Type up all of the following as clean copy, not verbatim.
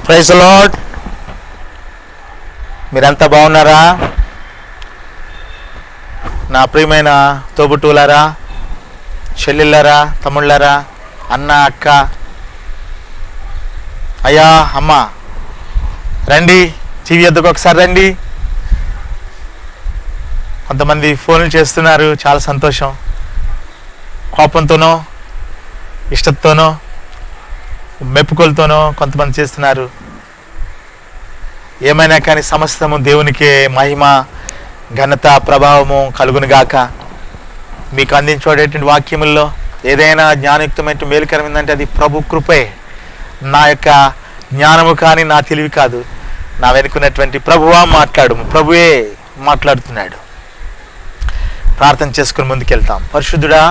Praise the lord. మీరంతా బాగున్నారా? నా ప్రియమైన తోబుట్టువులారా, చెల్లెళ్ళారా, తమ్ముళ్ళారా, అన్న, అక్క, అయ్యా, అమ్మ, రండి టీవీ వద్దకు ఒకసారి రండి. కొంతమంది ఫోన్లు చేస్తున్నారు, చాలా సంతోషం. కోపంతోనో ఇష్టంతోనో మెప్పుకొలతోనో కొంతమంది చేస్తున్నారు. ఏమైనా కానీ సమస్తము దేవునికే మహిమ, ఘనత, ప్రభావము కలుగునుగాక. మీకు అందించేటటువంటి వాక్యముల్లో ఏదైనా జ్ఞానయుక్తమైన మేలుకరమైందంటే అది ప్రభు కృపే. నా యొక్క జ్ఞానము కానీ నా తెలివి కాదు. నా వెనుకున్నటువంటి ప్రభువా మాట్లాడు, ప్రభువే మాట్లాడుతున్నాడు. ప్రార్థన చేసుకుని ముందుకెళ్తాం. పరిశుద్ధుడా,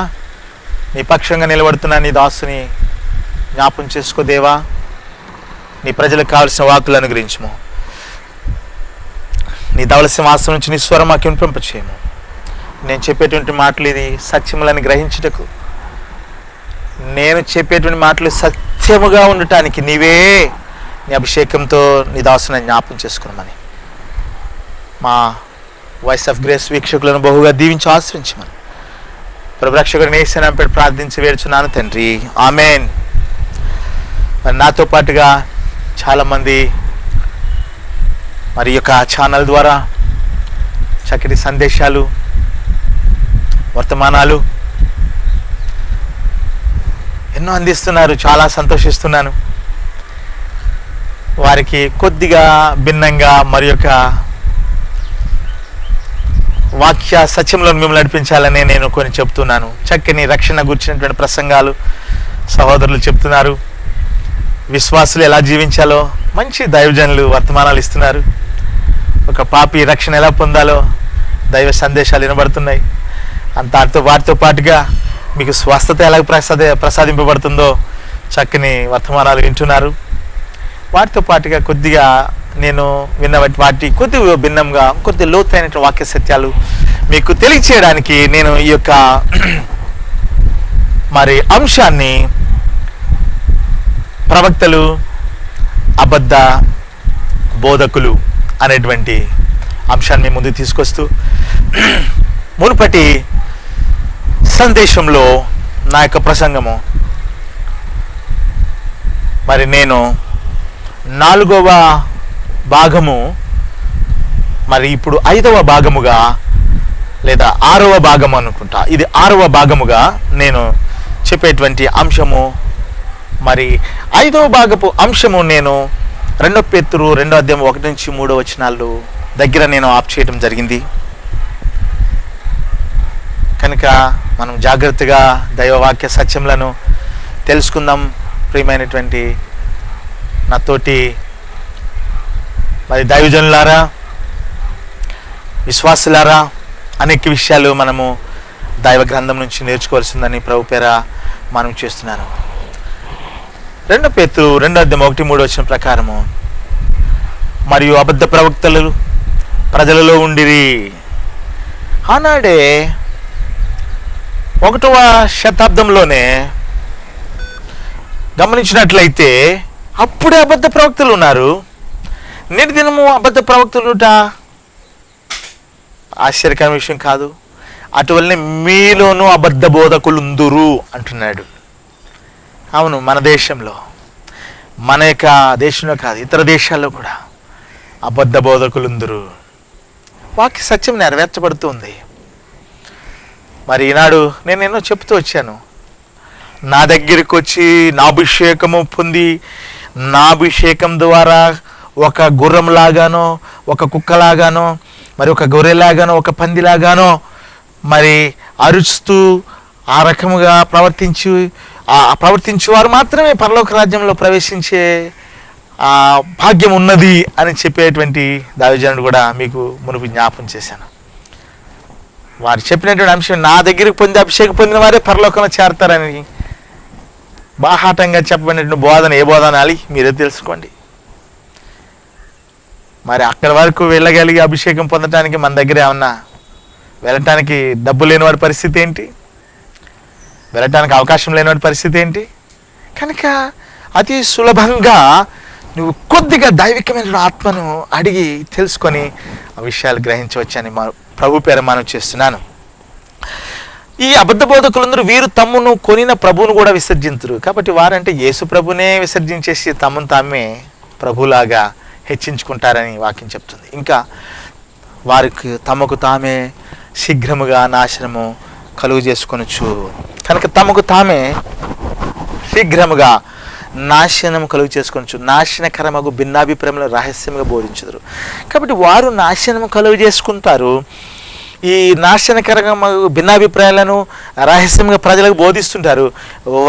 నీ పక్షంగా నిలబడుతున్నా నీ దాసుని జ్ఞాపం చేసుకో దేవా. నీ ప్రజలకు కావలసిన వాక్కులు అనుగ్రహించము. నీ ధవళ సింహాసనం నుంచి నీ స్వరం మాకు వినిపింపచేయము. నేను చెప్పేటువంటి మాటలు ఇది సత్యములని గ్రహించుటకు, నేను చెప్పేటువంటి మాటలు సత్యముగా ఉండటానికి నీవే నీ అభిషేకంతో నీ దాసుని జ్ఞాపం చేసుకున్నామని మా వాయిస్ ఆఫ్ గ్రేస్ వీక్షకులను బహుగా దీవించి ఆశ్రయించమని ప్రభురక్షకుడిని యేసునామమున ప్రార్థించి వేడుచున్నాను తండ్రి, ఆమేన్. మరి నాతో పాటుగా చాలామంది మరి యొక్క ఛానల్ ద్వారా చక్కటి సందేశాలు, వర్తమానాలు ఎన్నో అందిస్తున్నారు. చాలా సంతోషిస్తున్నాను. వారికి కొద్దిగా భిన్నంగా మరి యొక్క వాక్య సత్యంలో మిమ్మల్ని నడిపించాలని నేను కొన్ని చెప్తున్నాను. చక్కని రక్షణ గురించినటువంటి ప్రసంగాలు సహోదరులు చెప్తున్నారు. విశ్వాసులు ఎలా జీవించాలో మంచి దైవజనులు వర్తమానాలు ఇస్తున్నారు. ఒక పాపి రక్షణ ఎలా పొందాలో దైవ సందేశాలు వినబడుతున్నాయి. వాటితో పాటుగా మీకు స్వస్థత ఎలా ప్రసాదింపబడుతుందో చక్కని వర్తమానాలు వింటున్నారు. వాటితో పాటుగా కొద్దిగా నేను విన్న వాటి కొద్దిగా భిన్నంగా కొద్ది లోతైన వాక్య సత్యాలు మీకు తెలియచేయడానికి నేను ఈ యొక్క మరి అంశాన్ని ప్రవక్తలు, అబద్ధ బోధకులు అనేటువంటి అంశాన్ని ముందు తీసుకొస్తూ మునుపటి సందేశంలో నా యొక్క ప్రసంగము మరి నేను 4వ భాగము మరి ఇప్పుడు 5వ భాగముగా లేదా 6వ భాగము అనుకుంటా, ఇది 6వ భాగముగా నేను చెప్పేటువంటి అంశము. మరి 5వ భాగపు అంశము నేను 2 పేతురు 2వ అధ్యాయం 1 నుంచి 3 వచనాలు దగ్గర నేను ఆప్ చేయడం జరిగింది. కనుక మనం జాగ్రత్తగా దైవవాక్య సత్యములను తెలుసుకుందాం. ప్రియమైనటువంటి నాతోటి మరి దైవజనులారా, విశ్వాసులారా, అనేక విషయాలు మనము దైవ గ్రంథం నుంచి నేర్చుకోవాల్సిందని ప్రభు పేర మనం చేస్తున్నాను. 2 పేతురు 2వ అధ్యాయం 1, 3 వచనం ప్రకారము, మరియు అబద్ధ ప్రవక్తలు ప్రజలలో ఉండిరి. ఆనాడే 1వ శతాబ్దంలోనే గమనించినట్లయితే అప్పుడే అబద్ధ ప్రవక్తలు ఉన్నారు. నేటి దినము అబద్ధ ప్రవక్తలుట ఆశ్చర్యకరమైన విషయం కాదు. అటువల్లనే మీలోనూ అబద్ధ బోధకులుందురు అంటున్నాడు. అవును, మన దేశంలో, మన యొక్క దేశంలో కాదు, ఇతర దేశాల్లో కూడా అబద్ధ బోధకులుందురు. వాక్య సత్యం నెరవేర్చబడుతుంది. మరి ఈనాడు నేను ఎన్నో చెప్తూ వచ్చాను. నా దగ్గరికి వచ్చి నా అభిషేకము పొంది, నా అభిషేకం ద్వారా ఒక గుర్రంలాగానో, ఒక కుక్కలాగానో, మరి ఒక గొర్రెలాగానో, ఒక పందిలాగానో మరి అరుస్తూ ఆ రకముగా ప్రవర్తించేవారు మాత్రమే పరలోక రాజ్యంలో ప్రవేశించే భాగ్యం ఉన్నది అని చెప్పేటువంటి దైవజనుడు కూడా మీకు మునుపు జ్ఞాపం చేశాను. వారు చెప్పినటువంటి అంశం, నా దగ్గరికి పొంది అభిషేకం పొందిన వారే పరలోకంలో చేరతారని బాహాటంగా చెప్పబడినటువంటి బోధన ఏ బోధన అనాలి మీరే తెలుసుకోండి. మరి అక్కడి వరకు వెళ్ళగలిగి అభిషేకం పొందటానికి మన దగ్గర ఏమన్నా వెళ్ళటానికి డబ్బు లేనివాడి పరిస్థితి ఏంటి? వెళ్ళటానికి అవకాశం లేనివాడి పరిస్థితి ఏంటి? కనుక అతి సులభంగా నువ్వు కొద్దిగా దైవికమైన ఆత్మను అడిగి తెలుసుకొని ఆ విషయాలు గ్రహించవచ్చని మా ప్రభు పేర మనం చేస్తున్నాను. ఈ అబద్ధ బోధకులందరూ వీరు తమ్మును కొనిన ప్రభువును కూడా విసర్జించరు. కాబట్టి వారంటే యేసు ప్రభునే విసర్జించేసి తమను తామే ప్రభులాగా హెచ్చించుకుంటారని వాక్యం చెప్తుంది. ఇంకా వారికి తమకు తామే శీఘ్రముగా నాశనము కలుగు చేసుకొనొచ్చు. కనుక తమకు తామే శీఘ్రముగా నాశనము కలుగు చేసుకొనొచ్చు. నాశనకరమగు భిన్నాభిప్రాయములు రహస్యంగా బోధించుదురు. కాబట్టి వారు నాశనము కలుగు చేసుకుంటారు. ఈ నాశనకరమగు భిన్నాభిప్రాయాలను రహస్యంగా ప్రజలకు బోధిస్తుంటారు.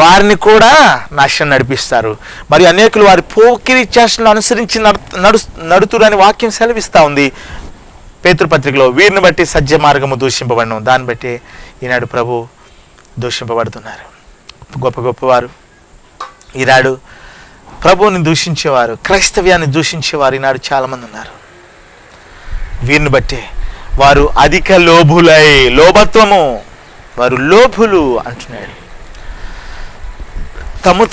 వారిని కూడా నాశనం నడిపిస్తారు. మరియు అనేకులు వారి పోకిరి చేష్టలను అనుసరించి నడుతురని వాక్యం సెలవిస్తూ ఉంది పేతురుపత్రికలో. వీరిని బట్టి సత్య మార్గము దూషింపబడను. దాన్ని బట్టి ఈనాడు ప్రభు దూషింపబడుతున్నారు. గొప్ప గొప్పవారు ఈనాడు ప్రభువుని దూషించేవారు, క్రైస్తవ్యాన్ని దూషించేవారు ఈనాడు చాలామంది ఉన్నారు. వీరిని బట్టి వారు అధిక లోభులై, లోభత్వము, వారు లోభులు అంటున్నాడు. తము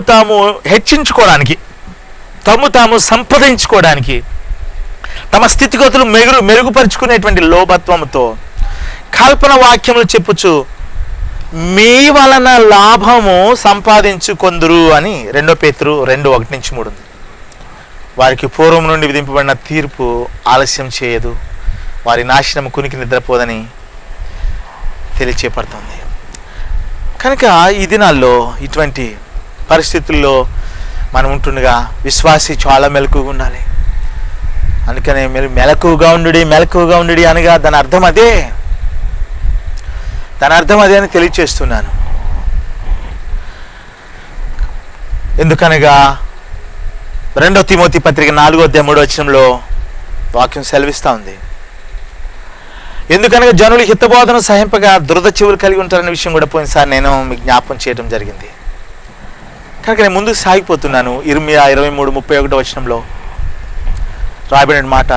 తాము హెచ్చించుకోవడానికి, తము తాము సంపాదించుకోవడానికి, తమ స్థితిగతులు మెరుగుపరుచుకునేటువంటి లోభత్వముతో కల్పన వాక్యములు చెప్పుచు మీ వలన లాభము సంపాదించుకొందురు అని 2 పేతురు 2:1-3 ఉంది. వారికి పూర్వం నుండి విధింపబడిన తీర్పు ఆలస్యం చేయదు, వారి నాశనం కునికి నిద్రపోదని తెలియచేపడుతుంది. కనుక ఈ దినాల్లో ఇటువంటి పరిస్థితుల్లో మనం ఉంటుండగా విశ్వాసి చాలా మెలకుగా ఉండాలి. అందుకనే మెలకుగా ఉండు అనగా దాని అర్థం అదే అని తెలియచేస్తున్నాను. ఎందుకనగా 2 తిమోతి పత్రిక 4:3 వాక్యం సెలవిస్తూ ఉంది. ఎందుకనగా జనులు హితబోధన సహింపగా దురద చెవులు కలిగి ఉంటారనే విషయం కూడా పోయినసారి నేను మీకు జ్ఞాపకం చేయడం జరిగింది. కనుక నేను ముందుకు సాగిపోతున్నాను. ఇర్మియా 23:31 రాయబడిన మాట,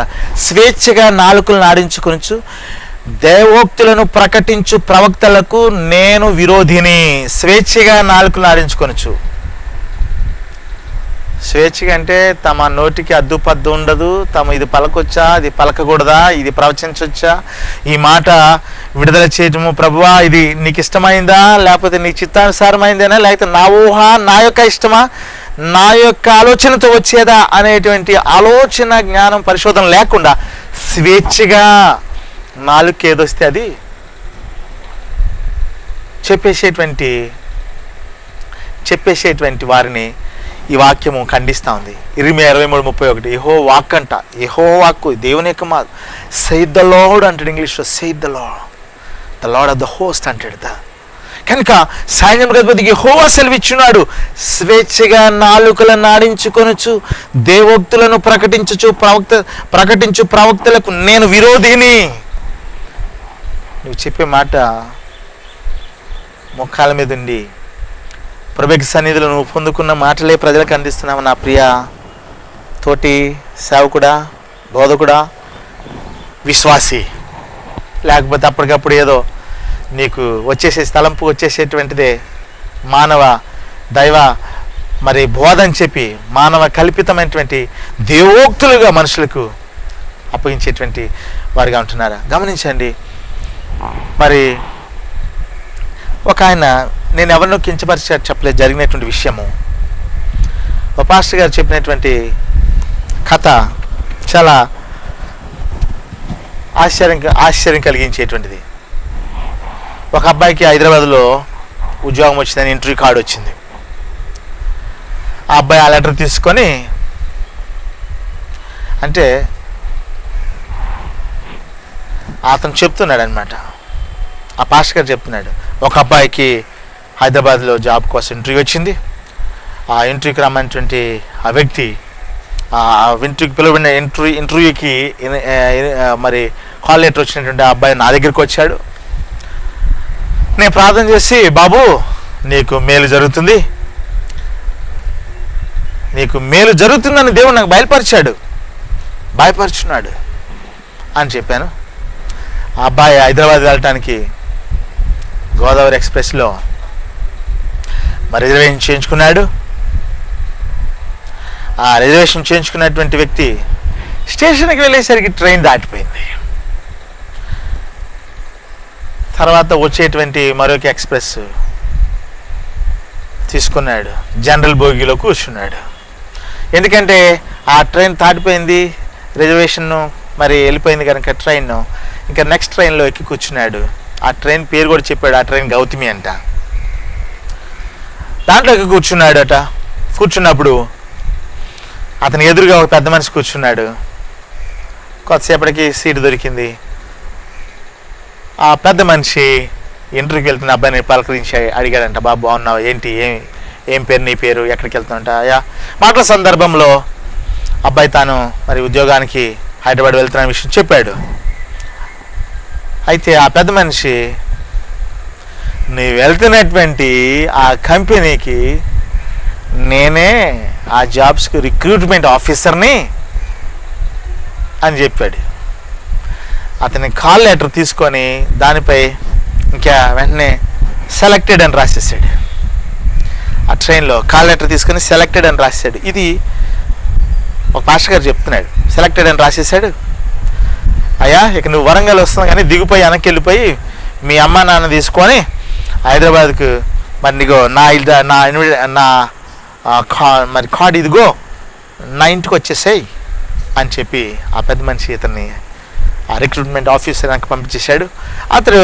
స్వేచ్ఛగా నాలుకలను ఆడించుకొనుచు దేవోక్తులను ప్రకటించు ప్రవక్తలకు నేను విరోధిని. స్వేచ్ఛగా నాలుకలను ఆడించుకొనుచు. స్వేచ్ఛగా అంటే తమ నోటికి అద్దుపద్దు ఉండదు. ఇది పలకొచ్చా, ఇది పలకకూడదా, ఇది ప్రవచించొచ్చా, ఈ మాట విడుదల చేయటము ప్రభువా ఇది నీకు ఇష్టమైందా, లేకపోతే నీ చిత్తానుసారమైందేనా, లేకపోతే నా ఊహ, నా యొక్క ఇష్టమా, నా యొక్క ఆలోచనతో వచ్చేదా అనేటువంటి ఆలోచన జ్ఞానం పరిశోధన లేకుండా స్వేచ్ఛగా నాలుగు ఏదొస్తే అది చెప్పేసేటువంటి వారిని ఈ వాక్యము ఖండిస్తూ ఉంది. ఇర్మియా 23:31 యెహోవా వాక్ అంట. యెహోవా వాక్కు దేవుని యొక్క మాట. సెయిడ్ ద లార్డ్ అంటాడు ఇంగ్లీష్లో. Said the lord of the host అంటాడు. కనుక సైన్యములకు అధిపతి యెహోవా సెలవిచ్చున్నాడు, స్వేచ్ఛగా నాలుకలను ఆడించుకొనుచు దేవోక్తులను ప్రకటించు ప్రవక్తలకు నేను విరోధిని. నువ్వు చెప్పే మాట ముఖాల మీద ఉండి ప్రభుకి సన్నిధిలో నువ్వు పొందుకున్న మాటలే ప్రజలకు అందిస్తున్నావు. నా ప్రియ తోటి సేవకుడా, బోధకుడా, విశ్వాసి. లేకపోతే అప్పటికప్పుడు ఏదో నీకు తలంపు వచ్చేసేటువంటిదే మానవ దైవ బోధ అని చెప్పి మానవ కల్పితమైనటువంటి దేవోక్తులుగా మనుషులకు అప్పగించేటువంటి వారిగా ఉంటున్నారా? గమనించండి. ఒక ఆయన, నేను ఎవరినో కించపరిచి చెప్పలేదు, జరిగినటువంటి విషయము. ఒక పాస్టర్ గారు చెప్పినటువంటి కథ చాలా ఆశ్చర్యం కలిగించేటువంటిది. ఒక అబ్బాయికి హైదరాబాద్లో ఉద్యోగం వచ్చిందని ఇంటర్వ్యూ కార్డు వచ్చింది. ఆ అబ్బాయి ఆ లెటర్ తీసుకొని, అంటే అతను చెప్తున్నాడు అనమాట, ఆ పాస్టర్ గారు చెప్తున్నాడు, ఒక అబ్బాయికి హైదరాబాద్లో జాబ్ కోసం ఇంటర్వ్యూ వచ్చింది. ఆ ఇంటర్వ్యూకి రమ్మన్నటువంటి ఆ వ్యక్తి ఇంటర్వ్యూకి పిలువబడిన ఇంటర్వ్యూకి కాల్ లెటర్ వచ్చినటువంటి ఆ అబ్బాయి నా దగ్గరికి వచ్చాడు. నేను ప్రార్థన చేసి, బాబు నీకు మేలు జరుగుతుందని దేవుడు నాకు బయలుపరుచున్నాడు అని చెప్పాను. ఆ అబ్బాయి హైదరాబాద్ వెళ్ళటానికి గోదావరి ఎక్స్ప్రెస్లో మరి రిజర్వేషన్ చేయించుకున్నాడు. ఆ రిజర్వేషన్ చేయించుకున్నటువంటి వ్యక్తి స్టేషన్కి వెళ్ళేసరికి ట్రైన్ దాటిపోయింది. తర్వాత వచ్చేటువంటి మరొక ఎక్స్ప్రెస్ తీసుకున్నాడు, జనరల్ బోగిలో కూర్చున్నాడు. ఎందుకంటే ఆ ట్రైన్ దాటిపోయింది, రిజర్వేషన్ మరి వెళ్ళిపోయింది కనుక ట్రైన్ ఇంకా నెక్స్ట్ ట్రైన్లో ఎక్కి కూర్చున్నాడు. ఆ ట్రైన్ పేరు కూడా చెప్పాడు, ఆ ట్రైన్ గౌతమి అంట. దాంట్లో ఎక్కి కూర్చున్నాడట. కూర్చున్నప్పుడు అతని ఎదురుగా ఒక పెద్ద మనిషి కూర్చున్నాడు. కొద్దిసేపటికి సీటు దొరికింది. ఆ పెద్ద మనిషి ఇంటర్వ్యూకి వెళ్తున్న అబ్బాయిని పలకరించి అడిగాడంట, బాబు బాగున్నావు, ఏంటి ఏం పేరు నీ పేరు, ఎక్కడికి వెళ్తానంట. మాటల సందర్భంలో అబ్బాయి తాను మరి ఉద్యోగానికి హైదరాబాద్ వెళ్తున్న విషయం చెప్పాడు. అయితే ఆ పెద్ద మనిషి, నీవు వెళ్తున్నటువంటి ఆ కంపెనీకి నేనే ఆ జాబ్స్కి రిక్రూట్మెంట్ ఆఫీసర్ని అని చెప్పాడు. అతని కాల్ లెటర్ తీసుకొని దానిపై ఇంకా వెంటనే సెలెక్టెడ్ అని రాసేసాడు. ఆ ట్రైన్లో కాల్ లెటర్ తీసుకొని సెలెక్టెడ్ అని రాసేసాడు. ఇది ఒక పాస్టర్ గారు చెప్తున్నాడు. సెలెక్టెడ్ అని రాసేసాడు. అయ్యా ఇక నువ్వు వరంగల్ వస్తున్నావు కానీ దిగిపోయి వెనక్కి వెళ్ళిపోయి మీ అమ్మ నాన్న తీసుకొని హైదరాబాద్కు మరి నీకు నా మరి కార్డు ఇదిగో 9కి వచ్చేసాయి అని చెప్పి ఆ పెద్ద మనిషి ఇతన్ని ఆ రిక్రూట్మెంట్ ఆఫీసర్ నాకు పంపించేశాడు. అతడు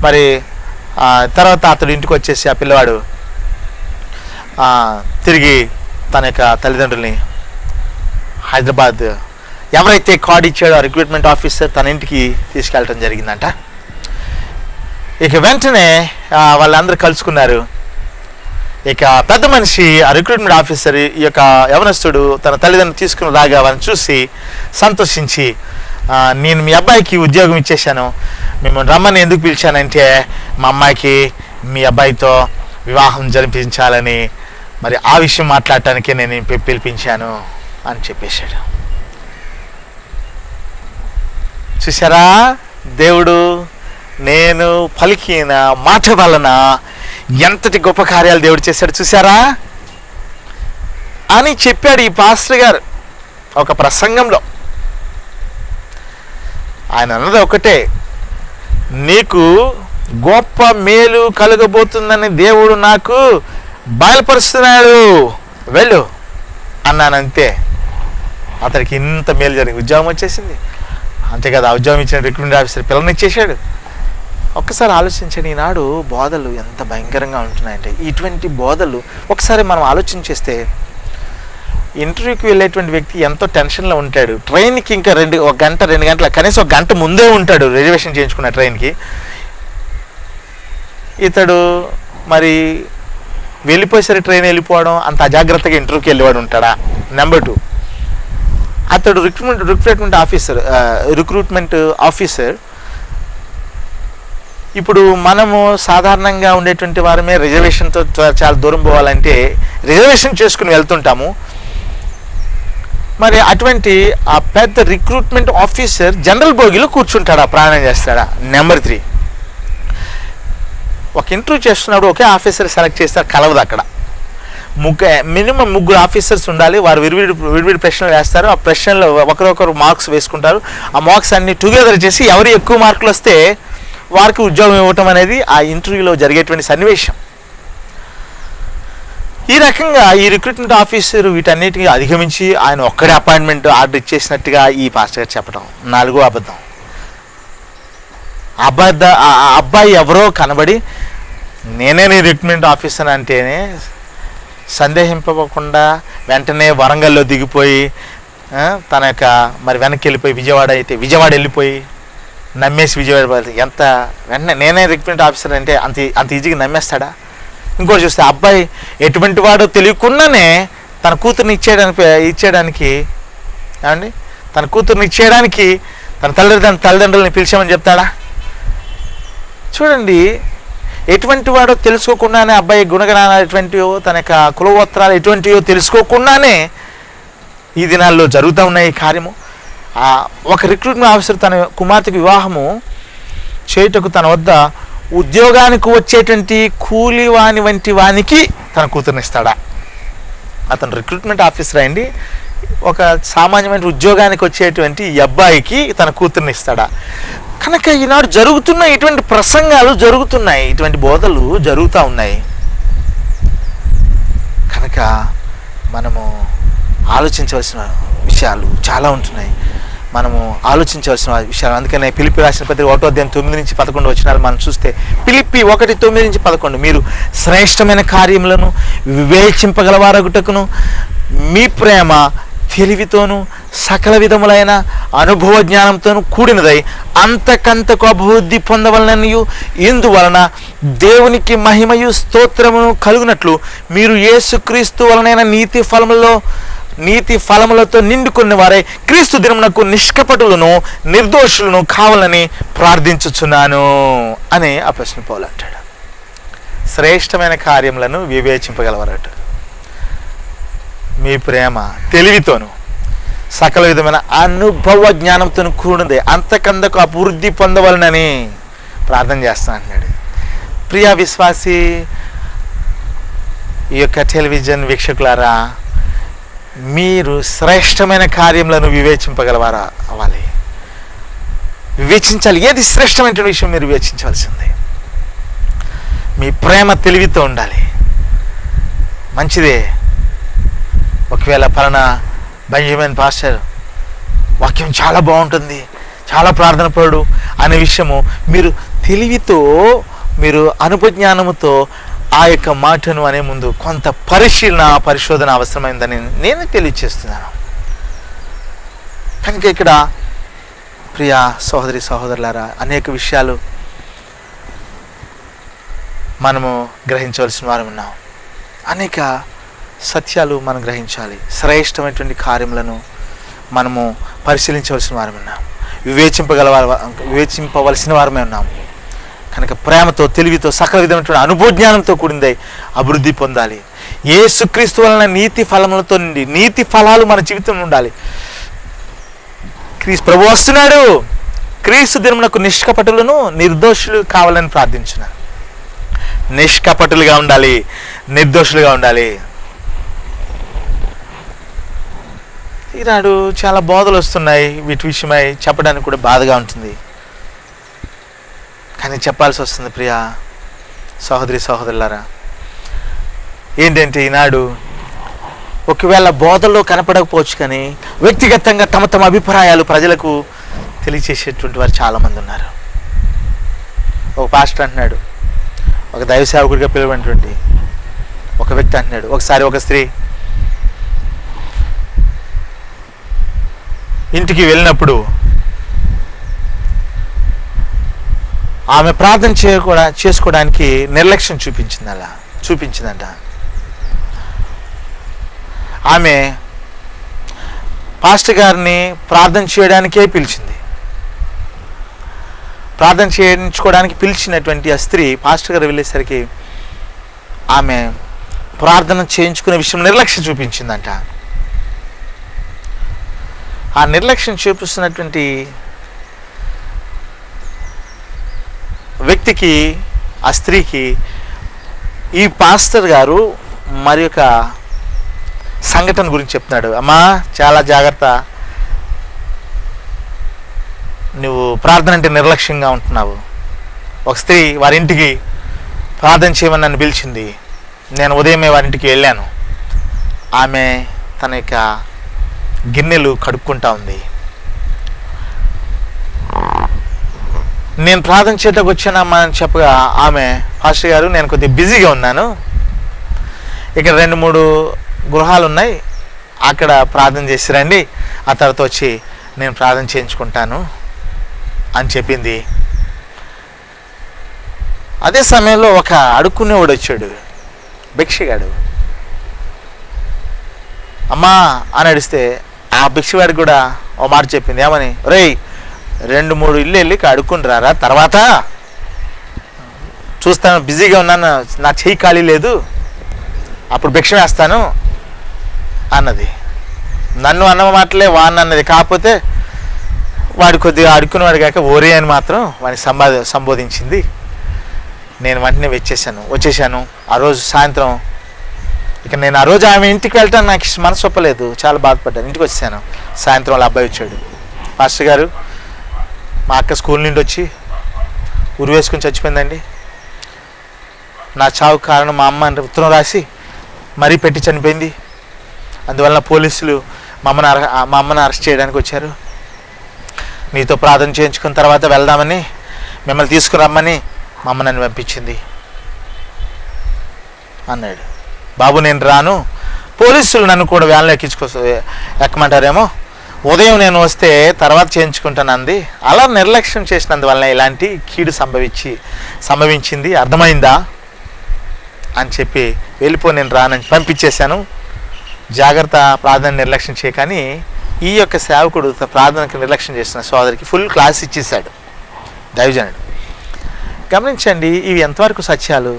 మరి తర్వాత అతడు ఇంటికి వచ్చేసి ఆ పిల్లవాడు తిరిగి తన యొక్క తల్లిదండ్రుల్ని హైదరాబాద్ ఎవరైతే కార్డు ఇచ్చాడో ఆ రిక్రూట్మెంట్ ఆఫీసర్ తన ఇంటికి తీసుకెళ్ళటం జరిగిందంట. ఇక వెంటనే వాళ్ళందరూ కలుసుకున్నారు. ఇక పెద్ద మనిషి ఆ రిక్రూట్మెంట్ ఆఫీసర్ ఈ యొక్క యవనస్తుడు తన తల్లిదండ్రులు తీసుకుని రాగా వారిని చూసి సంతోషించి, నేను మీ అబ్బాయికి ఉద్యోగం ఇచ్చేశాను, మిమ్మల్ని రమ్మని ఎందుకు పిలిచానంటే మా అమ్మాయికి మీ అబ్బాయితో వివాహం జరిపించాలని మరి ఆ విషయం మాట్లాడటానికి నేను పిలిపించాను అని చెప్పేశాడు. చూసారా, దేవుడు నేను పలికిన మాట వలన ఎంతటి గొప్ప కార్యాలు దేవుడు చేశాడు చూసారా అని చెప్పాడు ఈ పాస్టర్ గారు ఒక ప్రసంగంలో. ఆయన అన్నది ఒకటే, నీకు గొప్ప మేలు కలగబోతుందని దేవుడు నాకు బయలుపరుస్తున్నాడు, వెళ్ళు అన్నానంతే. అతనికి ఇంత మేలు జరిగింది, ఉద్యోగం వచ్చేసింది. అంతేకాదు, ఆ ఉద్యోగం ఇచ్చిన రిక్రూట్మెంట్ ఆఫీసర్ పిల్లనిచ్చేసాడు. ఒక్కసారి ఆలోచించండి, ఈనాడు బోధలు ఎంత భయంకరంగా ఉంటున్నాయంటే, ఇటువంటి బోధలు ఒకసారి మనం ఆలోచన చేస్తే ఇంటర్వ్యూకి వెళ్ళేటువంటి వ్యక్తి ఎంతో టెన్షన్లో ఉంటాడు. ట్రైన్కి ఇంకా 1 గంట 2 గంటల కనీసం 1 గంట ముందే ఉంటాడు రిజర్వేషన్ చేయించుకున్న ట్రైన్కి. ఇతడు మరి వెళ్ళిపోయేసరి ట్రైన్ వెళ్ళిపోవడం అంత అజాగ్రత్తగా ఇంటర్వ్యూకి వెళ్ళేవాడు ఉంటాడా? నెంబర్ 2, అతడు రిక్రూట్మెంట్ ఆఫీసర్ ఇప్పుడు మనము సాధారణంగా ఉండేటువంటి వారమే రిజర్వేషన్తో చాలా దూరం పోవాలంటే రిజర్వేషన్ చేసుకుని వెళ్తుంటాము. మరి అటువంటి ఆ పెద్ద రిక్రూట్మెంట్ ఆఫీసర్ జనరల్ బోగిలో కూర్చుంటాడా, ప్రయాణం చేస్తాడా? నెంబర్ 3, ఒక ఇంటర్వ్యూ చేస్తున్నప్పుడు ఒకే ఆఫీసర్ సెలెక్ట్ చేస్తారు, కలవదు అక్కడ. మినిమం 3 ఆఫీసర్స్ ఉండాలి. వారు విడివిడి ప్రశ్నలు వేస్తారు. ఆ ప్రశ్నలో ఒకరొకరు మార్క్స్ వేసుకుంటారు. ఆ మార్క్స్ అన్ని టుగెదర్ చేసి ఎవరు ఎక్కువ మార్కులు వస్తే వారికి ఉద్యోగం ఇవ్వటం అనేది ఆ ఇంటర్వ్యూలో జరిగేటువంటి సన్నివేశం. ఈ రకంగా ఈ రిక్రూట్మెంట్ ఆఫీసర్ వీటన్నిటికీ అధిగమించి ఆయన ఒక్కడే అపాయింట్మెంట్ ఆర్డర్ ఇచ్చేసినట్టుగా ఈ పాస్టర్ గారు చెప్పడం 4వ అబద్ధం. అబ్బాయి ఎవరో కనబడి నేనే నీ రిక్రూట్మెంట్ ఆఫీసర్ అంటేనే సందేహింపకుండా వెంటనే వరంగల్లో దిగిపోయి తన యొక్క మరి వెనక్కి వెళ్ళిపోయి విజయవాడ వెళ్ళిపోయి నమ్మేసి విజయవాడ ఎంత వెంటనే నేనే రిక్రూట్మెంట్ ఆఫీసర్ అంటే అంత ఈజీగా నమ్మేస్తాడా? ఇంకోటి చూస్తే అబ్బాయి ఎటువంటి వాడో తెలియకుండానే తన కూతుర్ని ఇచ్చేయడానికి ఏమండి తన కూతుర్ని ఇచ్చేయడానికి తన తల్లిదండ్రులని పిలిచామని చెప్తాడా? చూడండి, ఎటువంటి వాడో తెలుసుకోకుండానే అబ్బాయి గుణగణాలు ఎటువంటివో తన యొక్క కులవస్త్రాలు ఎటువంటివో తెలుసుకోకుండానే ఈ దినాల్లో జరుగుతూ ఉన్నాయి ఈ కార్యము. ఒక రిక్రూట్మెంట్ ఆఫీసర్ తన కుమార్తెకు వివాహము చేయుటకు తన వద్ద ఉద్యోగానికి వచ్చేటువంటి కూలివాని వంటి వానికి తన కూతుర్ని ఇస్తాడా? అతను రిక్రూట్మెంట్ ఆఫీసర్ అయింది, ఒక సామాన్యమైన ఉద్యోగానికి వచ్చేటువంటి ఈ అబ్బాయికి తన కూతుర్ని ఇస్తాడా? కనుక ఈనాడు జరుగుతున్న ఇటువంటి ప్రసంగాలు జరుగుతున్నాయి, ఇటువంటి బోధలు జరుగుతూ ఉన్నాయి. కనుక మనము ఆలోచించవలసిన విషయాలు చాలా ఉంటున్నాయి, మనము ఆలోచించవలసిన విషయాలు. అందుకనే ఫిలిప్పీ రాసిన పత్రిక 1:9-11 మనం చూస్తే, ఫిలిప్పీ 1:9-11, మీరు శ్రేష్టమైన కార్యములను వివేచింపగలవారగుటకును మీ ప్రేమ తెలివితోనూ సకల విధములైన అనుభవ జ్ఞానంతోనూ కూడినదై అంతకంతకు అభివృద్ధి పొందవలననియు, ఇందువలన దేవునికి మహిమయు స్తోత్రమును కలుగునట్లు మీరు యేసుక్రీస్తు వలనైన నీతి ఫలములతో నిండుకున్న వారే క్రీస్తు దినమునకు నిష్కపటులను నిర్దోషులను కావాలని ప్రార్థించుచున్నాను అని అపోస్తలుడు పౌలు అంటాడు. శ్రేష్టమైన కార్యములను వివేచింపగలవారట. మీ ప్రేమ తెలివితోను సకల విధమైన అనుభవ జ్ఞానంతో కూడినదే అంతకంతకు అభివృద్ధి పొందవలనని ప్రార్థన చేస్తాను అన్నాడు. ప్రియా విశ్వాసి, ఈ యొక్క టెలివిజన్ వీక్షకులారా, మీరు శ్రేష్టమైన కార్యములను వివేచింపగలవారా అవ్వాలి, వివేచించాలి. ఏది శ్రేష్టమైన విషయం మీరు వివేచించవలసింది. మీ ప్రేమ తెలివితో ఉండాలి. మంచిదే, ఒకవేళ పలానా బెంజమిన్ పాస్టర్ వాక్యం చాలా బాగుంటుంది, చాలా ప్రార్థన పరుడు అనే విషయము మీరు తెలివితో, మీరు అనుభజ్ఞానముతో ఆ యొక్క మాటను అనే ముందు కొంత పరిశోధన అవసరమైందని నేను తెలియచేస్తున్నాను. కనుక ఇక్కడ ప్రియా సహోదరి సహోదరులారా, అనేక విషయాలు మనము గ్రహించవలసిన వారు ఉన్నాం. అనేక సత్యాలు మనం గ్రహించాలి. శ్రేష్టమైనటువంటి కార్యములను మనము పరిశీలించవలసిన వారు ఉన్నాం. వివేచింపవలసిన వారమే ఉన్నాం. కనుక ప్రేమతో తెలివితో సకల విధమైనటువంటి అనుభవజ్ఞానంతో కూడిందై అభివృద్ధి పొందాలి. యేసుక్రీస్తు వలన నీతి ఫలములతో నిండి, నీతి ఫలాలు మన జీవితంలో ఉండాలి. క్రీస్తు ప్రభు వస్తున్నాడు, క్రీస్తు దినమునకు నిష్కపటులను నిర్దోషులు కావాలని ప్రార్థించున్నాను. నిష్కపటులుగా ఉండాలి, నిర్దోషులుగా ఉండాలి. ఈనాడు చాలా బోధలు వస్తున్నాయి, వీటి విషయమై చెప్పడానికి కూడా బాధగా ఉంటుంది, కానీ చెప్పాల్సి వస్తుంది. ప్రియా సహోదరి సహోదరులారా, ఏంటంటే ఈనాడు ఒకవేళ బోధల్లో కనపడకపోవచ్చు కానీ వ్యక్తిగతంగా తమ తమ అభిప్రాయాలు ప్రజలకు తెలియచేసేటువంటి వారు చాలామంది ఉన్నారు. ఒక పాస్టర్ అంటున్నాడు, ఒక దైవ సేవకుడిగా పిలువనటువంటి ఒక వ్యక్తి అంటున్నాడు, ఒకసారి ఒక స్త్రీ ఇంటికి వెళ్ళినప్పుడు ఆమె ప్రార్థన చేసుకోవడానికి నిర్లక్ష్యం చూపించిందంట. ఆమె పాస్టర్ గారిని ప్రార్థన చేయడానికే పిలిచింది. ప్రార్థన చేయించుకోవడానికి పిలిచినటువంటి ఆ స్త్రీ పాస్టర్ గారు వెళ్ళేసరికి ఆమె ప్రార్థన చేయించుకునే విషయం నిర్లక్ష్యం చూపించిందంట. ఆ నిర్లక్ష్యం చూపిస్తున్నటువంటి వ్యక్తికి, ఆ స్త్రీకి ఈ పాస్టర్ గారు మరి ఒక సంఘటన గురించి చెప్తున్నాడు. అమ్మా చాలా జాగ్రత్త, నువ్వు ప్రార్థన అంటే నిర్లక్ష్యంగా ఉంటున్నావు. ఒక స్త్రీ వారింటికి ప్రార్థన చేయమని నన్ను పిలిచింది, నేను ఉదయమే వారింటికి వెళ్ళాను. ఆమె తన యొక్క గిన్నెలు కడుక్కుంటా ఉంది. నేను ప్రార్థన చేయడానికి వచ్చానమ్మా అని చెప్పగా ఆమె, పాస్టర్ గారు నేను కొద్దిగా బిజీగా ఉన్నాను, ఇక్కడ 2-3 గృహాలు ఉన్నాయి, అక్కడ ప్రార్థన చేసి రండి, ఆ తర్వాత వచ్చి నేను ప్రార్థన చేయించుకుంటాను అని చెప్పింది. అదే సమయంలో ఒక అడుక్కునేవాడు వచ్చాడు, భిక్షగాడు. అమ్మా అని అడిస్తే ఆ భిక్షవాడికి కూడా ఓ మాట చెప్పింది, ఏమని, రేయ్ 2-3 ఇల్లు వెళ్ళి అడుక్కుని రారా, తర్వాత చూస్తాను, బిజీగా ఉన్నాను, నా చెయ్యి ఖాళీ లేదు, అప్పుడు భిక్ష వేస్తాను అన్నది. నన్ను అన్న మాటలే వాడిని అన్నది. కాకపోతే వాడు కొద్దిగా అడుక్కునేవాడు కాక ఓరే అని మాత్రం వాడిని సంబోధించింది. నేను వెంటనే వచ్చేసాను. ఆ రోజు సాయంత్రం ఇక నేను ఆ రోజు ఆమె ఇంటికి వెళ్ళటానికి నాకు మనసు ఒప్పలేదు, చాలా బాధపడ్డాను. ఇంటికి వచ్చాను. సాయంత్రం వాళ్ళ అబ్బాయి వచ్చాడు. పాస్టర్ గారు, మా అక్క స్కూల్ నుండి వచ్చి ఉరి వేసుకుని చచ్చిపోయిందండి. నా చావు కారణం మా అమ్మ అంటే ఉత్తరం రాసి మరీ పెట్టి చనిపోయింది. అందువలన పోలీసులు మా అమ్మని అరెస్ట్ చేయడానికి వచ్చారు. నీతో ప్రార్థన చేయించుకున్న తర్వాత వెళ్దామని మిమ్మల్ని తీసుకురమ్మని మా అమ్మ నన్ను పంపించింది అన్నాడు. బాబు నేను రాను, పోలీసులు నన్ను కూడా వ్యాన్లో ఎక్కమంటారేమో, ఉదయం నేను వస్తే తర్వాత చేయించుకుంటాను అంది. అలా నిర్లక్ష్యం చేసినందువల్ల ఇలాంటి కీడు సంభవించింది, అర్థమైందా అని చెప్పి వెళ్ళిపో, నేను రానని పంపించేశాను. జాగ్రత్త, ప్రార్థన నిర్లక్ష్యం చేయకని ఈ యొక్క సేవకుడు ప్రార్థనకు నిర్లక్ష్యం చేసిన సోదరికి ఫుల్ క్లాస్ ఇచ్చేశాడు దైవజనుడు. గమనించండి, ఇవి ఎంతవరకు సత్యాలు.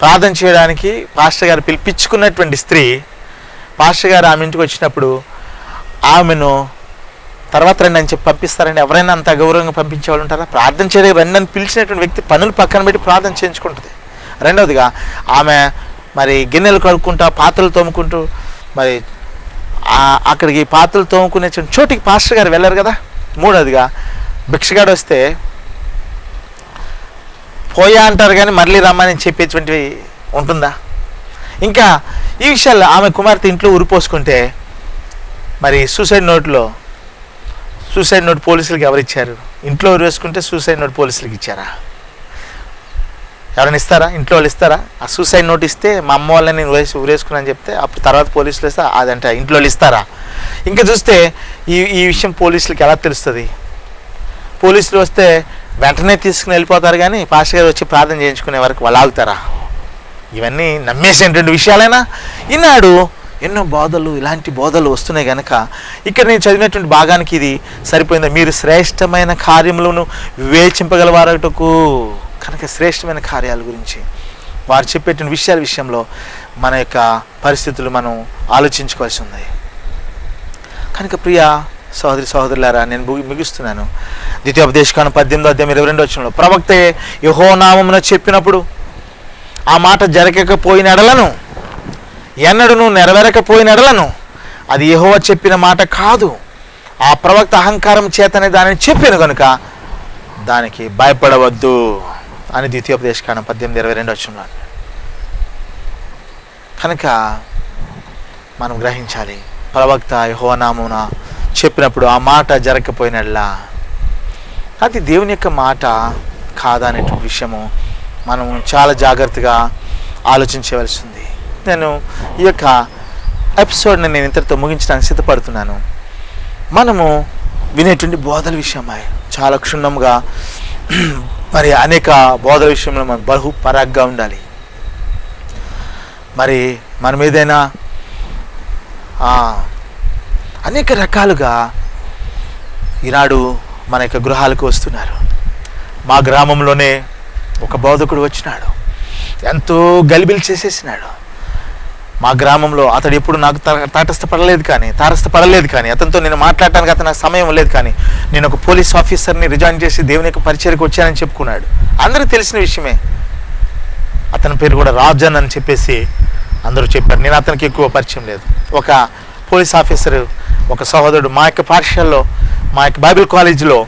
ప్రార్థన చేయడానికి పాస్టర్ గారు పిలిపించుకున్నటువంటి స్త్రీ, పాస్టర్ గారు ఆమె ఇంటికి వచ్చినప్పుడు ఆమెను తర్వాత రండి అని చెప్పి పంపిస్తారండి. ఎవరైనా అంత అగౌరవంగా పంపించే వాళ్ళు ఉంటారా? ప్రార్థన చేయడానికి రండి అని పిలిచినటువంటి వ్యక్తి పనులు పక్కన పెట్టి ప్రార్థన చేయించుకుంటుంది. రెండవదిగా ఆమె మరి గిన్నెలు కడుక్కుంటా, పాత్రలు తోముకుంటూ, మరి అక్కడికి పాత్రలు తోముకునే చోటికి పాస్టర్ గారు వెళ్ళారు కదా. మూడవదిగా భిక్షగాడు వస్తే పోయా అంటారు కానీ మళ్ళీ రమ్మని చెప్పేటువంటివి ఉంటుందా? ఇంకా ఈ విషయాల్లో ఆమె కుమార్తె ఇంట్లో ఉరిపోసుకుంటే మరి సూసైడ్ నోట్ పోలీసులకి ఎవరిచ్చారు? ఇంట్లో ఉరి వేసుకుంటే సూసైడ్ నోట్ పోలీసులకి ఇచ్చారా? ఎవరైనా ఇస్తారా? ఇంట్లో వాళ్ళు ఇస్తారా? ఆ సూసైడ్ నోట్ ఇస్తే మా అమ్మ వాళ్ళని నేను ఊరేసుకున్నాను చెప్తే అప్పుడు తర్వాత పోలీసులు ఇస్తా అదంటే ఇంట్లో వాళ్ళు ఇస్తారా? ఇంకా చూస్తే ఈ విషయం పోలీసులకి ఎలా తెలుస్తుంది? పోలీసులు వస్తే వెంటనే తీసుకుని వెళ్ళిపోతారు కానీ పాస్టర్ గారు వచ్చి ప్రార్థన చేయించుకునే వరకు వాళ్ళు ఆగుతారా? ఇవన్నీ నమ్మేసేటువంటి విషయాలైనా ఈనాడు ఎన్నో బోధలు, ఇలాంటి బోధలు వస్తున్నాయి కనుక ఇక్కడ నేను చదివినటువంటి భాగానికి ఇది సరిపోయింది. మీరు శ్రేష్టమైన కార్యములను వివేచింపగలవారటకు కనుక శ్రేష్టమైన కార్యాల గురించి వారు చెప్పేటువంటి విషయాల విషయంలో మన యొక్క పరిస్థితులు మనం ఆలోచించుకోవాల్సి ఉంది. కనుక ప్రియ సహోదరి సహోదరులారా, నేను ముగిస్తున్నాను. ద్వితీయోపదేశకాండం 18:22 ప్రవక్త యెహోవా నామమున చెప్పినప్పుడు ఆ మాట జరగకపోయిన ఎడలను, ఎన్నడూ నెరవేరకపోయిన ఎడలను అది యెహోవా చెప్పిన మాట కాదు, ఆ ప్రవక్త అహంకారం చేతనే దానిని చెప్పాను కనుక దానికి భయపడవద్దు అని ద్వితీయోపదేశకాండం 18:22. కనుక మనం గ్రహించాలి, ప్రవక్త యెహోవా నామమున చెప్పినప్పుడు ఆ మాట జరగకపోయినట్లా అది దేవుని యొక్క మాట కాదా అనే విషయము మనం చాలా జాగ్రత్తగా ఆలోచించవలసి ఉంది. నేను ఈ యొక్క ఎపిసోడ్ని నేను ఇంతటితో ముగించడానికి సిద్ధపడుతున్నాను. మనము వినేటువంటి బోధల విషయమై చాలా క్షుణ్ణంగా మరి అనేక బోధల విషయంలో మనం బహుపరాగ్గా ఉండాలి. మరి మనం ఏదైనా అనేక రకాలుగా ఈనాడు మన యొక్క గృహాలకు వస్తున్నారు. మా గ్రామంలోనే ఒక బోధకుడు వచ్చినాడు, ఎంతో గలిబిలి చేసేసినాడు. మా గ్రామంలో అతడు ఎప్పుడు నాకు తారస్థపడలేదు కానీ అతనితో నేను మాట్లాడటానికి అతను నాకు సమయం లేదు, కానీ నేను ఒక పోలీస్ ఆఫీసర్ని రిజైన్ చేసి దేవుని యొక్క పరిచర్యకు వచ్చానని చెప్పుకున్నాడు. అందరికీ తెలిసిన విషయమే. అతని పేరు కూడా రాజన్ అని చెప్పేసి అందరూ చెప్పారు. నేను అతనికి ఎక్కువ పరిచయం లేదు. ఒక పోలీస్ ఆఫీసరు, ఒక సహోదరుడు మా యొక్క పాఠశాలలో, మా యొక్క బైబిల్ కాలేజీలో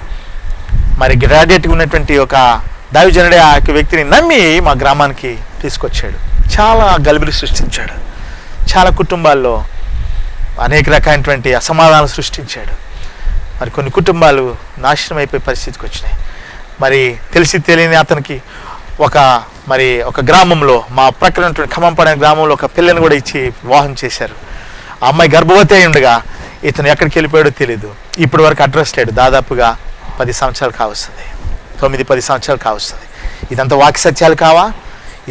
మరి గ్రాడ్యుయేట్గా ఉన్నటువంటి ఒక దైవజనుడే ఆ యొక్క వ్యక్తిని నమ్మి మా గ్రామానికి తీసుకొచ్చాడు. చాలా గలిబిలి సృష్టించాడు. చాలా కుటుంబాల్లో అనేక రకమైనటువంటి అసమాధానాలు సృష్టించాడు. మరి కొన్ని కుటుంబాలు నాశనం అయిపోయే పరిస్థితికి వచ్చినాయి. మరి తెలిసి తెలియని అతనికి ఒక గ్రామంలో, మా ప్రక్కన ఉన్నటువంటి ఖమ్మంపడే గ్రామంలో ఒక పిల్లని కూడా ఇచ్చి వివాహం చేశారు. ఆ అమ్మాయి గర్భవతి అయి ఉండగా ఇతను ఎక్కడికి వెళ్ళిపోయాడో తెలియదు. ఇప్పటి వరకు అడ్రస్ లేడు. దాదాపుగా 10 సంవత్సరాలు కావస్తుంది, 9-10 సంవత్సరాలు కావస్తుంది. ఇదంతా వాక్య సత్యాలు కావా?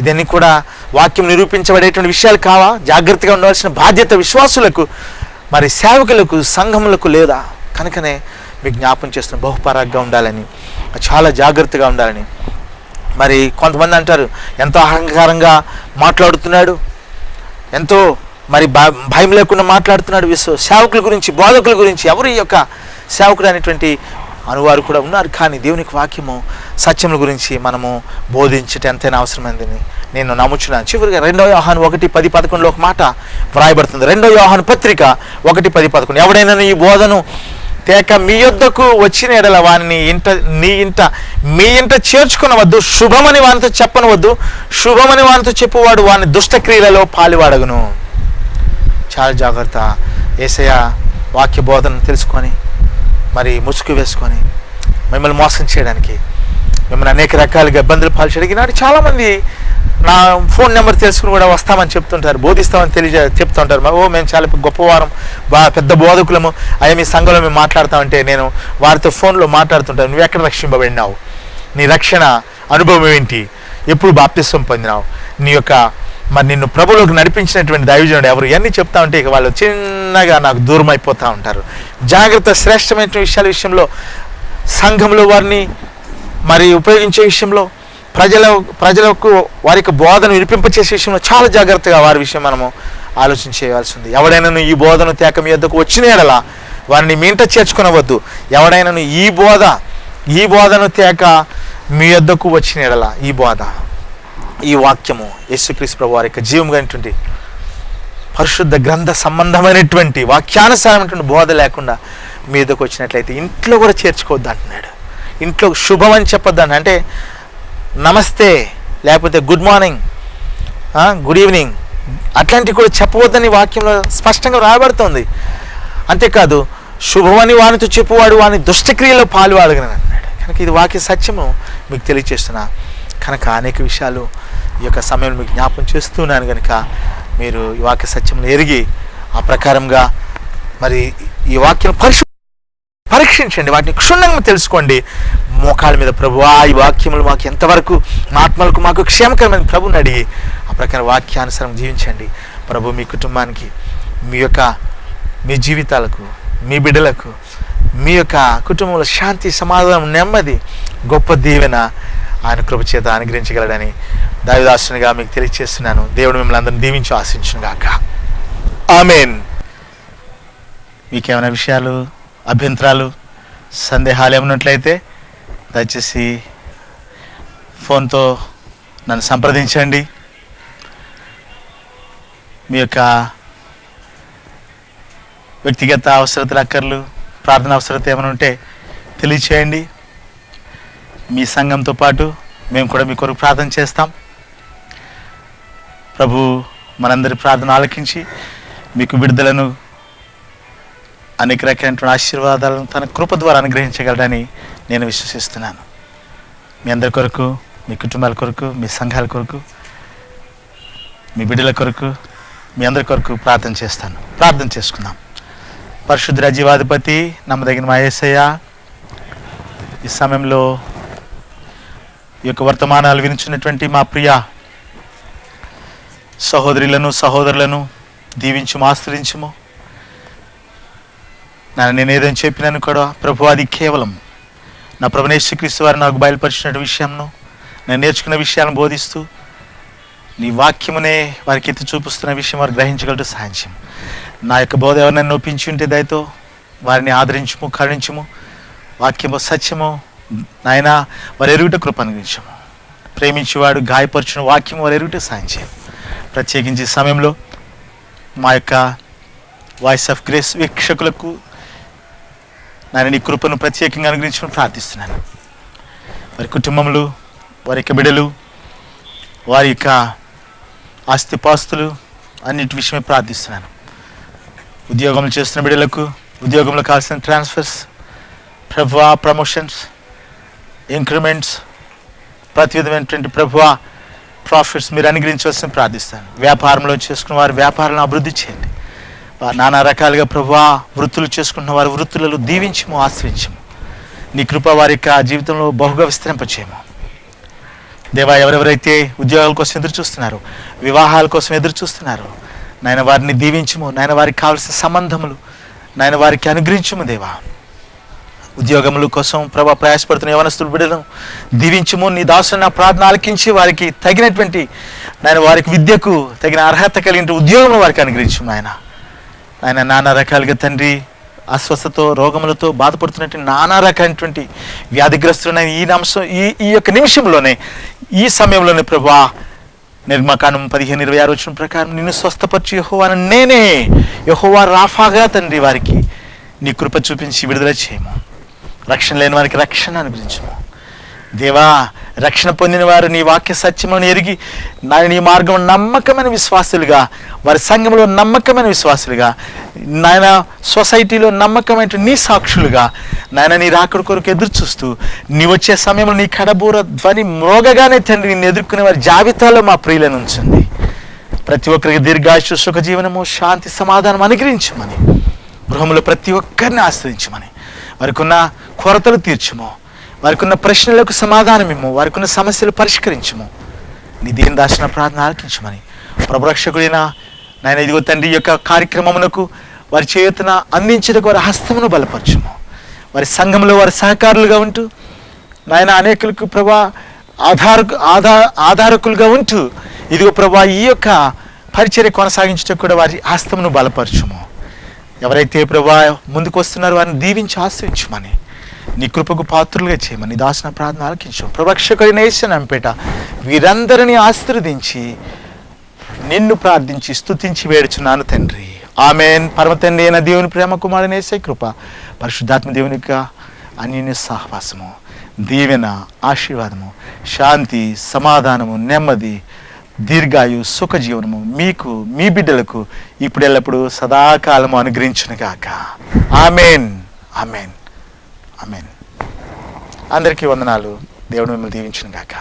ఇదన్నీ కూడా వాక్యం నిరూపించబడేటువంటి విషయాలు కావా? జాగ్రత్తగా ఉండవలసిన బాధ్యత విశ్వాసులకు, మరి సేవకులకు, సంఘములకు లేదా? కనుకనే మీకు జ్ఞాపం చేస్తున్న బహుపరాగ్గా ఉండాలని, చాలా జాగ్రత్తగా ఉండాలని. మరి కొంతమంది అంటారు, ఎంతో అహంకారంగా మాట్లాడుతున్నాడు, ఎంతో మరి భయం లేకుండా మాట్లాడుతున్నాడు సేవకుల గురించి, బోధకుల గురించి. ఎవరు ఈ యొక్క సేవకుడు అనేటువంటి అనువారు కూడా ఉన్నారు. కానీ దేవునికి వాక్యము సత్యముల గురించి మనము బోధించటం ఎంతైనా అవసరమైందని నేను నమ్ముచున్నాను. చివరిగా 2 యోహాను 1:10-11 ఒక మాట వ్రాయబడుతుంది. 2 యోహాను పత్రిక 1:10-11 ఎవడైనా ఈ బోధను తేక మీ యొద్దకు వచ్చిన ఎడల వారిని మీ ఇంట చేర్చుకునవద్దు, శుభమని వానితో చెప్పనవద్దు, శుభమని వానితో చెప్పువాడు వాని దుష్టక్రియలలో పాలువాడగును. చాలా జాగ్రత్త. యేసయ్య వాక్య బోధనను తెలుసుకొని మరి ముసుగు వేసుకొని మిమ్మల్ని మోసం చేయడానికి, మిమ్మల్ని అనేక రకాలుగా ఇబ్బందులు పాల్చేయడానికి ఈనాడు చాలామంది నా ఫోన్ నెంబర్ తెలుసుకుని కూడా వస్తామని చెప్తుంటారు, బోధిస్తామని చెప్తుంటారు. మేము చాలా గొప్పవారం, పెద్ద బోధకులము, అయ్యా మీ సంఘంలో మేము మాట్లాడతామంటే నేను వారితో ఫోన్లో మాట్లాడుతుంటాను. నువ్వు ఎక్కడ రక్షింపబడినావు, నీ రక్షణ అనుభవం ఏంటి, ఎప్పుడు బాప్తిస్వం పొందినావు, నీ యొక్క మరి నిన్ను ప్రభువులోకి నడిపించినటువంటి దైవజనుడు ఎవరు, ఇవన్నీ చెప్తా ఉంటే ఇక వాళ్ళు చిన్నగా నాకు దూరం అయిపోతూ ఉంటారు. జాగ్రత్త. శ్రేష్టమైన విషయంలో సంఘంలో వారిని మరి ఉపయోగించే విషయంలో, ప్రజలకు వారి యొక్క బోధను వినిపింపచేసే విషయంలో చాలా జాగ్రత్తగా వారి విషయం మనము ఆలోచన చేయవలసి ఉంది. ఎవడైనాను ఈ బోధను తేక మీ వద్దకు వచ్చిన ఎడల వారిని మీ ఇంట చేర్చుకునవద్దు. ఎవడైనాను ఈ బోధను తేక మీ వద్దకు వచ్చిన ఎడల, ఈ వాక్యము యేసుక్రీస్తు ప్రభు వారి యొక్క జీవం కలిగినటువంటి పరిశుద్ధ గ్రంథ సంబంధమైనటువంటి వాక్యానుసారమైనటువంటి బోధ లేకుండా మీ వద్దకు వచ్చినట్లయితే ఇంట్లో కూడా చేర్చుకోవద్దు అంటున్నాడు. ఇంట్లో శుభం అని చెప్పొద్దు అంటే నమస్తే, లేకపోతే గుడ్ మార్నింగ్, గుడ్ ఈవినింగ్ అట్లాంటివి కూడా చెప్పవద్దని వాక్యంలో స్పష్టంగా రాయబడుతుంది. అంతేకాదు శుభమని వానితో చెప్పువాడు వాని దుష్టక్రియలో పాలువాడగలని అన్నాడు. కనుక ఇది వాక్య సత్యము మీకు తెలియజేస్తున్నా. కనుక అనేక విషయాలు ఈ యొక్క సమయంలో మీకు జ్ఞాపం చేస్తున్నాను. కనుక మీరు ఈ వాక్య సత్యమును ఎరిగి ఆ ప్రకారంగా మరి ఈ వాక్యం పరీక్షించండి, వాటిని క్షుణ్ణంగా తెలుసుకోండి. మోకాళ్ళ మీద ప్రభువా ఈ వాక్యములు మాకు ఎంతవరకు మా ఆత్మలకు మాకు క్షేమకరమైన ప్రభుని అడిగి ఆ ప్రకారం వాక్యానుసారం జీవించండి. ప్రభు మీ కుటుంబానికి, మీ జీవితాలకు, మీ బిడ్డలకు, మీ యొక్క కుటుంబంలో శాంతి, సమాధానం, నెమ్మది, గొప్ప దీవెన ఆయన కృప చేత అనుగ్రహించగలడని దైవదాసునిగా మీకు తెలియజేస్తున్నాను. దేవుడు మిమ్మల్ని అందరిని దీవించి ఆశించును గాక. ఆమేన్. మీకేమైనా విషయాలు, అభ్యంతరాలు, సందేహాలు ఏమన్నట్లయితే దయచేసి ఫోన్తో నన్ను సంప్రదించండి. మీ యొక్క వ్యక్తిగత అవసరతలు, అక్కర్లు, ప్రార్థన అవసరత ఏమైనా ఉంటే తెలియచేయండి. మీ సంఘంతో పాటు మేము కూడా మీ కొరకు ప్రార్థన చేస్తాం. ప్రభు మనందరి ప్రార్థన ఆలకించి మీకు విడుదలను, అనేక రకమైనటువంటి ఆశీర్వాదాలను తన కృప ద్వారా అనుగ్రహించగలడని నేను విశ్వసిస్తున్నాను. మీ అందరి కొరకు, మీ కుటుంబాల కొరకు, మీ సంఘాల కొరకు, మీ బిడ్డల కొరకు, మీ అందరి కొరకు ప్రార్థన చేస్తాను. ప్రార్థన చేసుకుందాం. పరిశుద్ధ జీవాధిపతి, నమ్మదగిన మా యేసయ్య, ఈ సమయంలో ఈ యొక్క వర్తమానాలు వినిచున్నటువంటి మా ప్రియ సహోదరులను దీవించుము, ఆశ్రయించుము. నేను ఏదైనా చెప్పినాను కూడా ప్రభు అది కేవలం నా ప్రభువైన యేసుక్రీస్తు వారు నాకు బయలుపరిచిన విషయంను, నేను నేర్చుకున్న విషయాలను బోధిస్తూ నీ వాక్యమునే వారికి ఎత్తి చూపిస్తున్న విషయం వారు గ్రహించగలరు సహాయం. నా యొక్క బోధ ఎవరినైనా నొప్పించి ఉంటే దయతో వారిని ఆదరించుము, కరుణించుము. వాక్యము సత్యము నాయన వారు ఎరుగుట కృప అనుగ్రహించము. ప్రేమించేవాడు గాయపరచును వాక్యం వారు ఎరుగుట సాయం చేయం. ప్రత్యేకించి సమయంలో మా యొక్క వాయిస్ ఆఫ్ గ్రేస్ వీక్షకులకు నేను నీ కృపను ప్రత్యేకంగా అనుగ్రహించమని ప్రార్థిస్తున్నాను. వారి కుటుంబములు, వారి యొక్క బిడ్డలు, వారి యొక్క ఆస్తిపాస్తులు అన్నిటి విషయమే ప్రార్థిస్తున్నాను. ఉద్యోగంలో చేస్తున్న బిడ్డలకు ఉద్యోగంలో కావాల్సిన ట్రాన్స్ఫర్స్, ప్రభువా ప్రమోషన్స్, ఇంక్రిమెంట్స్, ప్రతి విధమైనటువంటి ప్రభువా ప్రాఫిట్స్ మీరు అనుగ్రహించవలసిన ప్రార్థిస్తాను. వ్యాపారంలో చేసుకున్న వారి వ్యాపారాలను అభివృద్ధి చేయండి. నానా రకాలుగా ప్రభువా వృత్తులు చేసుకుంటున్న వారి వృత్తులలో దీవించము, ఆశ్రయించము. నీ కృప వారి యొక్క జీవితంలో బహుగా విస్తరింపచేయము. దేవా, ఎవరెవరైతే ఉద్యోగాల కోసం ఎదురు చూస్తున్నారో, వివాహాల కోసం ఎదురు చూస్తున్నారో నాయన వారిని దీవించము. నాయన వారికి కావాల్సిన సంబంధములు నాయన వారికి అనుగ్రహించము. దేవా, ఉద్యోగముల కోసం ప్రభా ప్రయాసపడుతున్న యవనస్తుల బిడ్డలను దీవించము. నీ దాసుని నా ప్రార్థన ఆలకించి వారికి తగినటువంటి నాయన వారికి విద్యకు తగిన అర్హత కలిగిన ఉద్యోగం వారికి అనుగ్రహించము. నాయన నానా రకాలుగా తండ్రి అస్వస్థతో రోగములతో బాధపడుతున్నటువంటి నానా రకమైనటువంటి వ్యాధిగ్రస్తులైన ఈ యొక్క నిమిషంలోనే, ఈ సమయంలోనే ప్రభువా, నిర్మకాండం 15:26 వచ్చిన ప్రకారం నిన్ను స్వస్థపరిచి యెహోవాను నేనే, యెహోవా రాఫాగా తండ్రి వారికి నీ కృప చూపించి విడుదల చేయము. రక్షణ లేని వారికి రక్షణ అనుగ్రహించము. దేవా, రక్షణ పొందిన వారు నీ వాక్య సత్యములను ఎరిగి నీ మార్గం నమ్మకమైన విశ్వాసులుగా, వారి సంఘంలో నమ్మకమైన విశ్వాసులుగా, నాయన సొసైటీలో నమ్మకమైన నీ సాక్షులుగా, నాయన నీ రాకడ కొరకు ఎదురు చూస్తూ నీ వచ్చే సమయంలో నీ కడబూర ధ్వని మ్రోగగానే తండ్రి నిన్ను ఎదుర్కొనే వారి జాబితాలో మా ప్రియులను ఉంచండి. ప్రతి ఒక్కరికి దీర్ఘాయుష్షు, సుఖజీవనము, శాంతి, సమాధానం అనుగ్రహించమని, గృహంలో ప్రతి ఒక్కరిని ఆశ్రయించమని, వారికి ఉన్న కొరతలు తీర్చము, వారికి ఉన్న ప్రశ్నలకు సమాధానం ఇమ్ము, వారికి ఉన్న సమస్యలు పరిష్కరించము. నీ దీని దాచిన ప్రార్థన ఆలకించమని ప్రభురక్షకుడైన నాయన ఇదిగో తండ్రి యొక్క కార్యక్రమమునకు వారి చేయుతన అందించడానికి వారి హస్తమును బలపరచము. వారి సంఘంలో వారి సహకారులుగా ఉంటూ నాయన అనేకులకు ప్రభా ఆధారకులుగా ఉంటూ ఇదిగో ప్రభా ఈ యొక్క పరిచర్య కొనసాగించడానికి కూడా వారి హస్తమును బలపరచము. ఎవరైతే ప్రభా ముందుకు వస్తున్నారో వారిని దీవించి ఆశ్రయించమని, నీ కృపకు పాత్రులుగా చేయమని దాసిన ప్రార్థన ఆలకించు. ప్రభక్షకుడైన యేసునంపేట వీరందరినీ ఆశీర్వదించి నిన్ను ప్రార్థించి స్తుతించి వేడుచున్నాను తండ్రి. ఆమేన్. పరమ తండ్రి అయిన దేవుని ప్రేమ, కుమారుని యేసయ్య కృప, పరిశుద్ధాత్మ దేవుని యొక్క అన్యోన్య సహవాసము, దీవెన, ఆశీర్వాదము, శాంతి, సమాధానము, నెమ్మది, దీర్ఘాయు, సుఖజీవనము మీకు, మీ బిడ్డలకు ఇప్పుడు ఎల్లప్పుడూ సదాకాలము అనుగ్రహించును గాక. ఆమేన్. ఆమేన్. ఆమేన్. అందరికీ వందనాలు. దేవుడు మిమ్మల్ని దీవించును గాక.